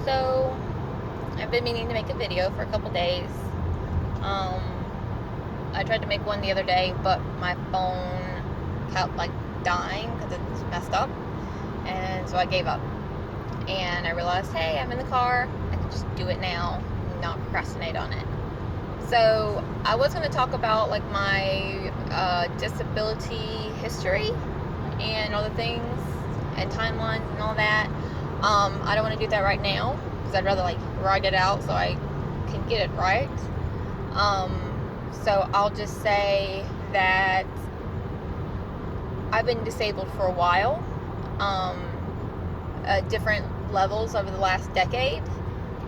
So, I've been meaning to make a video for a couple days. Um, I tried to make one the other day, but my phone kept dying because it's messed up, and so I gave up. And I realized, hey, I'm in the car. I can just do it now and not procrastinate on it. So I was going to talk about my disability history and all the things and timelines and all that. I don't want to do that right now because I'd rather write it out so I can get it right. So I'll just say that I've been disabled for a while, at different levels over the last decade,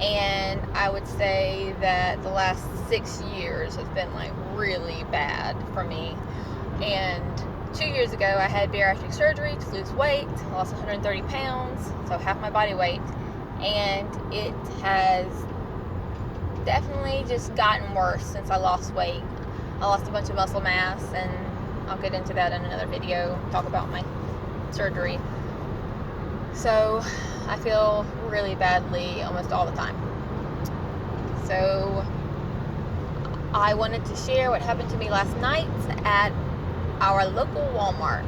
and I would say that the last 6 years has been really bad for me. And 2 years ago I had bariatric surgery to lose weight. I lost 130 pounds, so half my body weight, and it has definitely just gotten worse since I lost weight. I lost a bunch of muscle mass, and I'll get into that in another video, talk about my surgery. So I feel really badly almost all the time. So I wanted to share what happened to me last night at our local Walmart.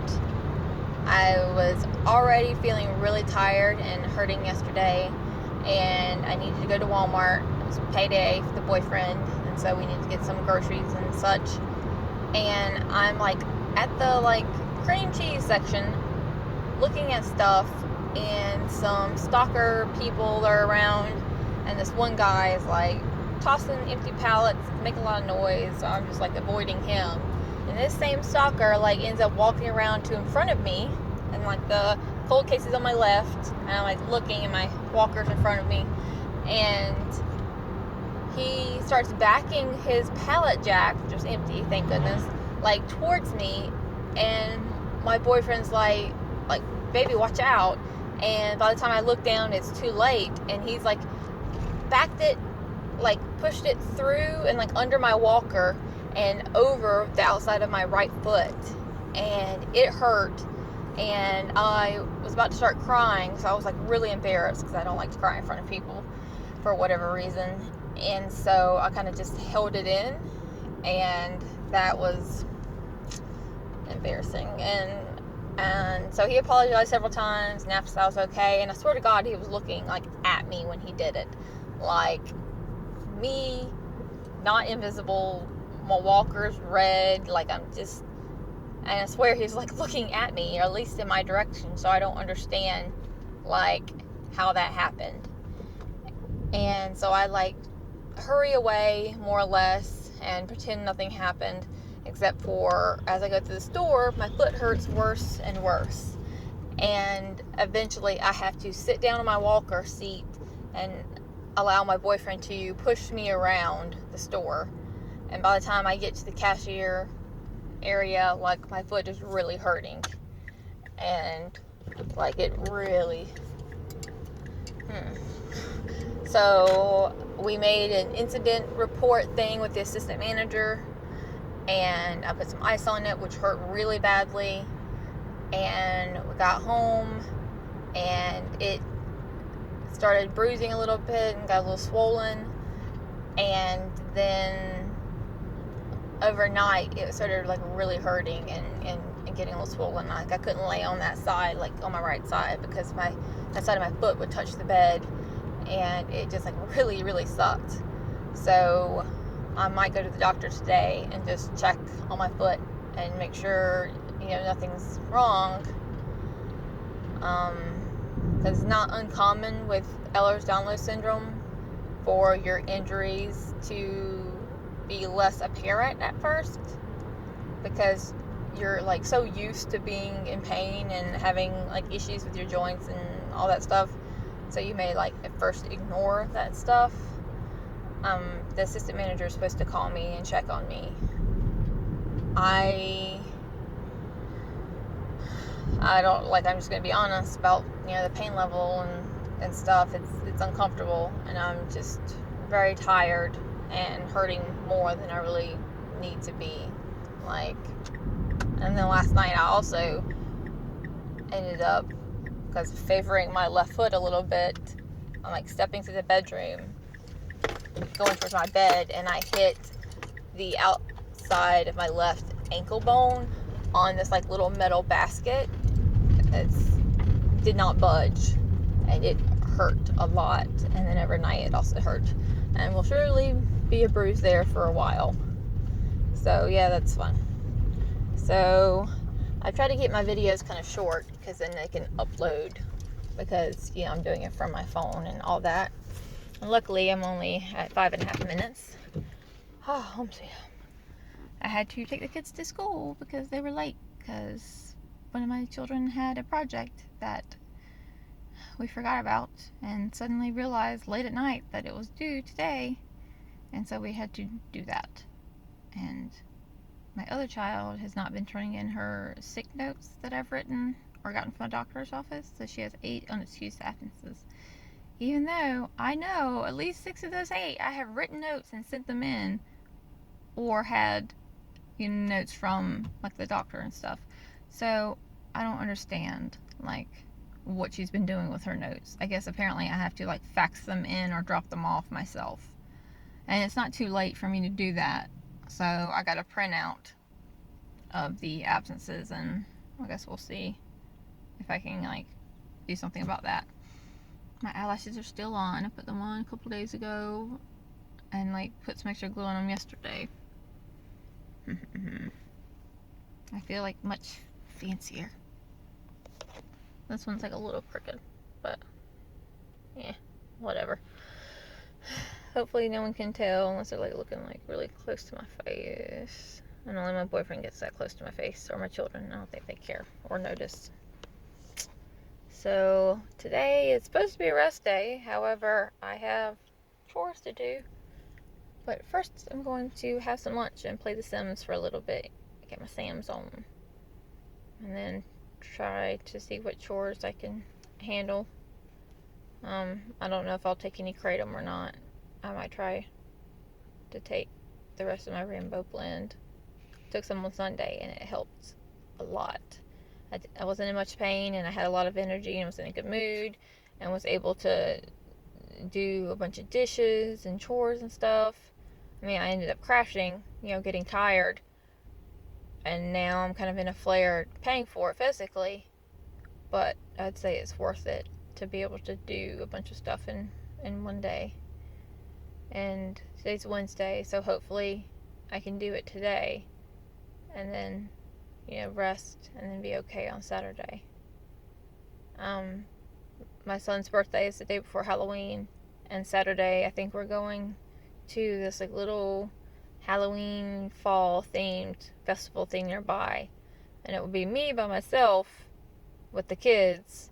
I was already feeling really tired and hurting yesterday, and I needed to go to Walmart. It was payday for the boyfriend, and so we needed to get some groceries and such. And I'm at the cream cheese section looking at stuff, and some stalker people are around, and this one guy is tossing empty pallets, making a lot of noise, so I'm just avoiding him. And this same stalker ends up walking around to in front of me, and the cold case is on my left, and I'm looking, and my walker's in front of me, and he starts backing his pallet jack, which was empty, thank goodness, towards me, and my boyfriend's baby, watch out. And by the time I look down, it's too late, and he's backed it, pushed it through and under my walker and over the outside of my right foot, and it hurt, and I was about to start crying, so I was really embarrassed because I don't like to cry in front of people for whatever reason, and so I kind of just held it in, and that was embarrassing. And so he apologized several times and asked if I was okay, and I swear to God he was looking at me when he did it, me, not invisible, my walker's red, I'm just, and I swear he's looking at me, or at least in my direction, so I don't understand how that happened. And so I hurry away more or less and pretend nothing happened, except for as I go to the store, my foot hurts worse and worse, and eventually I have to sit down on my walker seat and allow my boyfriend to push me around the store. And by the time I get to the cashier area, my foot is really hurting, and it really So we made an incident report thing with the assistant manager, and I put some ice on it, which hurt really badly. And we got home, and it started bruising a little bit and got a little swollen. And then overnight, it started really hurting and getting a little swollen. I couldn't lay on that side, on my right side, because that side of my foot would touch the bed, and it just really, really sucked. So I might go to the doctor today and just check on my foot and make sure nothing's wrong, because it's not uncommon with Ehlers-Danlos syndrome for your injuries to be less apparent at first, because you're so used to being in pain and having issues with your joints and all that stuff, so you may at first ignore that stuff. The assistant manager is supposed to call me and check on me. I don't I'm just gonna be honest about the pain level and stuff. It's uncomfortable, and I'm just very tired and hurting more than I really need to be. And then last night I also ended up, because favoring my left foot a little bit, I'm like stepping to the bedroom, going towards my bed, and I hit the outside of my left ankle bone on this like little metal basket. It did not budge, and it hurt a lot. And then overnight it also hurt, and will surely be a bruise there for a while. So yeah, that's fun. So I try to keep my videos kind of short because then they can upload, because I'm doing it from my phone and all that. And luckily I'm only at 5.5 minutes. Oh, I had to take the kids to school because they were late, because one of my children had a project that we forgot about and suddenly realized late at night that it was due today, and so we had to do that. And my other child has not been turning in her sick notes that I've written or gotten from a doctor's office, so she has 8 unexcused absences. Even though I know at least 6 of those 8 I have written notes and sent them in, or had notes from like the doctor and stuff. So I don't understand like what she's been doing with her notes. I guess apparently I have to like fax them in or drop them off myself, and it's not too late for me to do that. So I got a printout of the absences, and I guess we'll see if I can like do something about that. My eyelashes are still on. I put them on a couple days ago and like put some extra glue on them yesterday. I feel like much fancier. This one's like a little crooked, but yeah, whatever. Hopefully no one can tell unless they're like looking like really close to my face. And only my boyfriend gets that close to my face, or my children. I don't think they care or notice. So today is supposed to be a rest day. However, I have chores to do. But first I'm going to have some lunch and play The Sims for a little bit. Get my Sams on. And then try to see what chores I can handle. I don't know if I'll take any kratom or not. I might try to take the rest of my rainbow blend. Took some on Sunday and it helped a lot. I wasn't in much pain, and I had a lot of energy and was in a good mood, and was able to do a bunch of dishes and chores and stuff. I mean, I ended up crashing, getting tired, and now I'm kind of in a flare, paying for it physically, but I'd say it's worth it to be able to do a bunch of stuff in one day. And today's Wednesday, so hopefully I can do it today, and then rest, and then be okay on Saturday. My son's birthday is the day before Halloween, and Saturday I think we're going to this like little Halloween fall themed festival thing nearby, and it will be me by myself with the kids.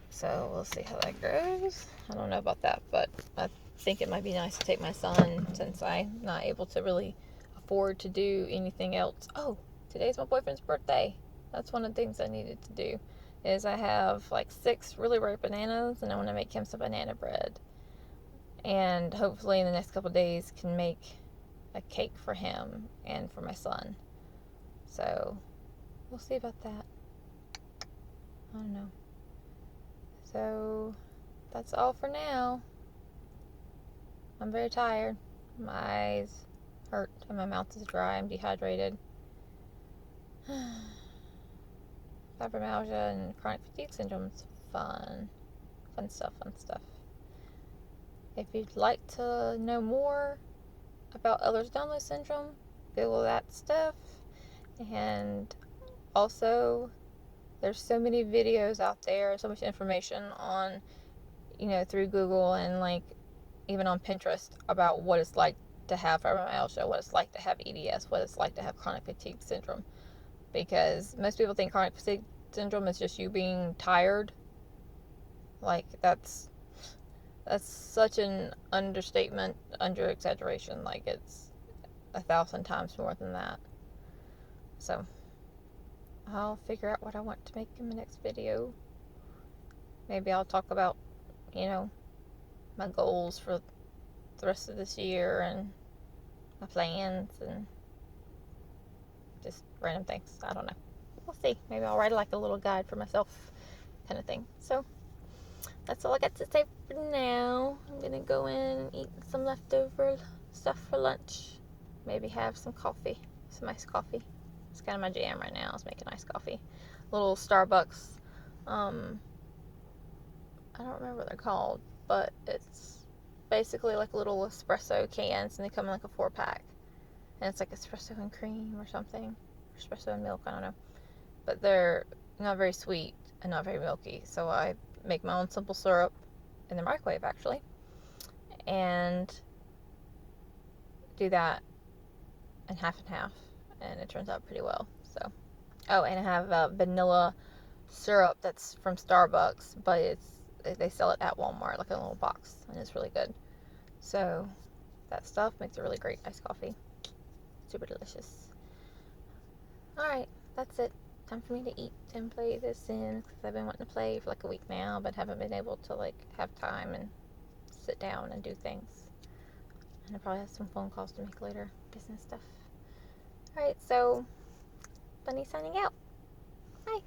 So we'll see how that goes. I don't know about that, but I think it might be nice to take my son, since I'm not able to really afford to do anything else. Oh, today's my boyfriend's birthday. That's one of the things I needed to do, is I have like 6 really ripe bananas, and I want to make him some banana bread. And hopefully in the next couple days can make a cake for him and for my son. So we'll see about that. I don't know. So that's all for now. I'm very tired. My eyes hurt and my mouth is dry. I'm dehydrated. Fibromyalgia and chronic fatigue syndrome is fun. Fun stuff. If you'd like to know more about Ehlers-Danlos syndrome, Google that stuff. And also, there's so many videos out there, so much information on, through Google and like even on Pinterest about what it's like to have fibromyalgia, what it's like to have EDS, what it's like to have chronic fatigue syndrome. Because most people think chronic fatigue syndrome is just you being tired. Like, that's such an understatement, under exaggeration. Like, it's 1,000 times more than that. So I'll figure out what I want to make in the next video. Maybe I'll talk about, my goals for the rest of this year, and my plans, and just random things. I don't know. We'll see. Maybe I'll write like a little guide for myself kind of thing. So that's all I got to say for now. I'm gonna go in and eat some leftover stuff for lunch. Maybe have some coffee, some iced coffee. It's kind of my jam right now, is making iced coffee. Little Starbucks, I don't remember what they're called, but it's basically like little espresso cans, and they come in like a 4-pack. And it's like espresso and cream or something. Espresso and milk, I don't know. But they're not very sweet and not very milky. So I make my own simple syrup in the microwave, actually. And do that in half and half. And it turns out pretty well. So, oh, and I have a vanilla syrup that's from Starbucks, but they sell it at Walmart, like a little box, and it's really good. So that stuff makes a really great iced coffee. Super delicious. Alright, that's it. Time for me to eat and play The Sims, because I've been wanting to play for like a week now, but haven't been able to like have time and sit down and do things. And I probably have some phone calls to make later, business stuff. Alright, so Bunny signing out. Bye.